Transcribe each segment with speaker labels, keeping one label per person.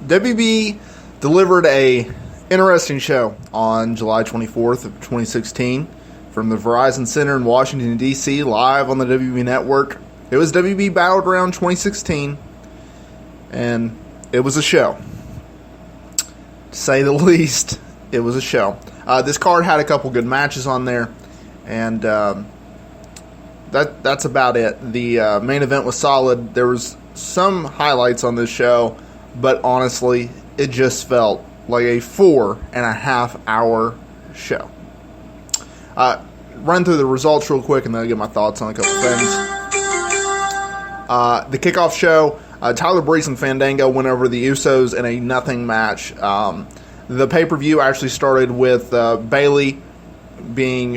Speaker 1: WB delivered a interesting show on July 24th of 2016 from the Verizon Center in Washington, D.C., live on the WB Network. It was WB Battleground 2016, and it was a show. To say the least, it was a show. This card had a couple good matches on there, and that's about it. The main event was solid. There was some highlights on this show, but honestly, it just felt like a 4.5 hour show. Run through the results real quick, and then I'll get my thoughts on a couple things. The kickoff show, Tyler Breeze and Fandango went over the Usos in a nothing match. The pay-per-view actually started with Bayley making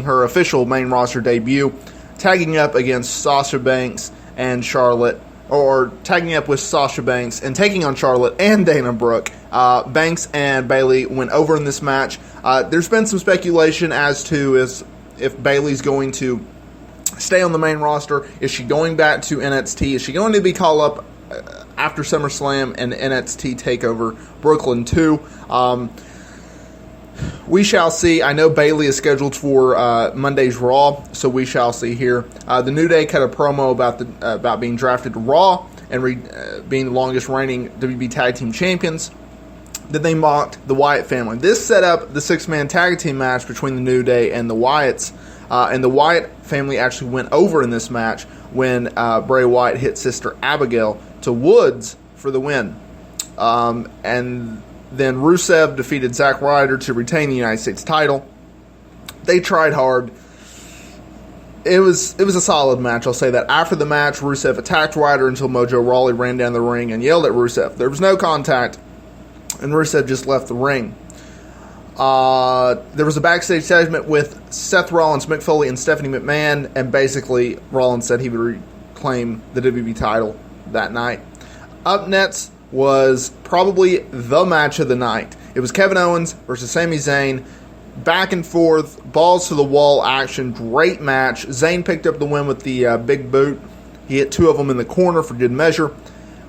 Speaker 1: her official main roster debut, tagging up against Sasha Banks and Charlotte, or tagging up with Sasha Banks and taking on Charlotte and Dana Brooke. Banks and Bayley went over in this match. There's been some speculation as to if Bayley's going to stay on the main roster. Is she going back to NXT? Is she going to be called up after SummerSlam and NXT TakeOver Brooklyn 2? We shall see. I know Bayley is scheduled for Monday's Raw, so we shall see here. The New Day cut a promo about being drafted to Raw and being the longest reigning WB Tag Team Champions. Then they mocked the Wyatt family. This set up the 6-man tag team match between the New Day and the Wyatts. And the Wyatt family actually went over in this match when Bray Wyatt hit Sister Abigail to Woods for the win. And then Rusev defeated Zack Ryder to retain the United States title. They tried hard. It was a solid match, I'll say that. After the match, Rusev attacked Ryder until Mojo Rawley ran down the ring and yelled at Rusev. There was no contact, and Rusev just left the ring. There was a backstage segment with Seth Rollins, Mick Foley, and Stephanie McMahon, and basically Rollins said he would reclaim the WWE title that night. Up next was probably the match of the night. It was Kevin Owens versus Sami Zayn. Back and forth, balls to the wall action, great match. Zayn picked up the win with the big boot. He hit 2 of them in the corner for good measure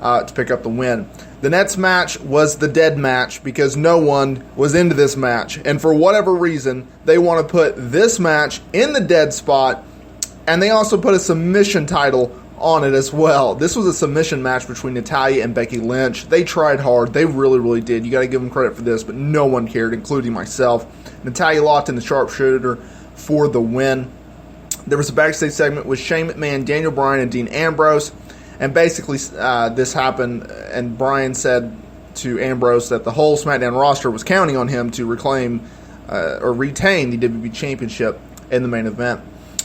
Speaker 1: to pick up the win. The next match was the dead match because no one was into this match. And for whatever reason, they want to put this match in the dead spot, and they also put a submission title on it as well. This was a submission match between Natalya and Becky Lynch. They tried hard. They really, really did. You got to give them credit for this, but no one cared, including myself. Natalya locked in the sharpshooter for the win. There was a backstage segment with Shane McMahon, Daniel Bryan, and Dean Ambrose. And basically, this happened, and Bryan said to Ambrose that the whole SmackDown roster was counting on him to reclaim or retain the WWE Championship in the main event.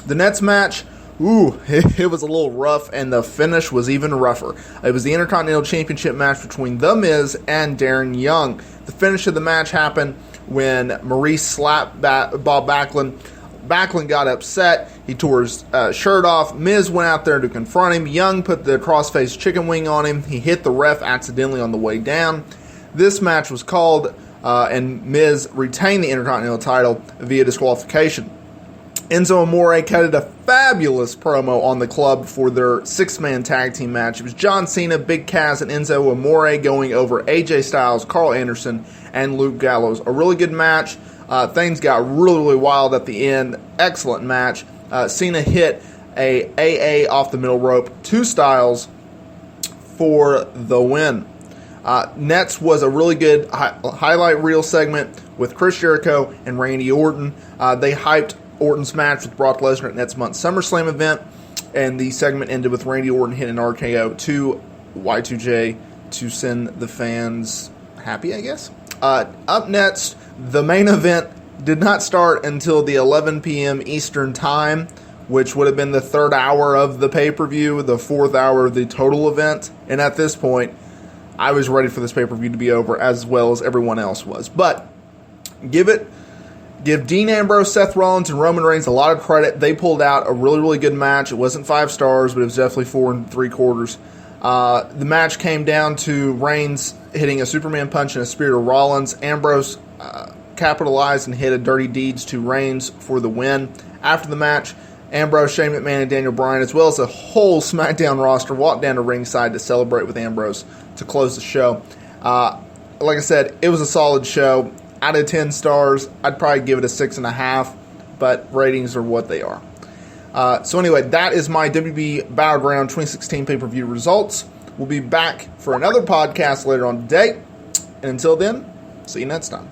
Speaker 1: The next match, it was a little rough, and the finish was even rougher. It was the Intercontinental Championship match between The Miz and Darren Young. The finish of the match happened when Maurice slapped Bob Backlund. Backlund got upset. He tore his shirt off. Miz went out there to confront him. Young put the crossface chicken wing on him. He hit the ref accidentally on the way down. This match was called, and Miz retained the Intercontinental title via disqualification. Enzo Amore cut a fabulous promo on the club for their 6-man tag team match. It was John Cena, Big Cass, and Enzo Amore going over AJ Styles, Carl Anderson, and Luke Gallows. A really good match. Things got really, really wild at the end. Excellent match. Cena hit a AA off the middle rope to Styles for the win. Next was a really good highlight reel segment with Chris Jericho and Randy Orton. They hyped Orton's match with Brock Lesnar at next month's SummerSlam event, and the segment ended with Randy Orton hitting an RKO to Y2J to send the fans happy, I guess. Up next, the main event did not start until the 11 p.m. Eastern Time, which would have been the 3rd hour of the pay-per-view, the 4th hour of the total event. And at this point, I was ready for this pay-per-view to be over as well as everyone else was. But give Dean Ambrose, Seth Rollins, and Roman Reigns a lot of credit. They pulled out a really, really good match. It wasn't 5 stars, but it was definitely 4 3/4. The match came down to Reigns hitting a Superman punch and a spear to Rollins. Ambrose capitalized and hit a Dirty Deeds to Reigns for the win. After the match, Ambrose, Shane McMahon, and Daniel Bryan, as well as the whole SmackDown roster, walked down to ringside to celebrate with Ambrose to close the show. Like I said, it was a solid show. Out of 10 stars, I'd probably give it a 6.5, but ratings are what they are. So anyway, that is my WWE Battleground 2016 pay-per-view results. We'll be back for another podcast later on today. And until then, see you next time.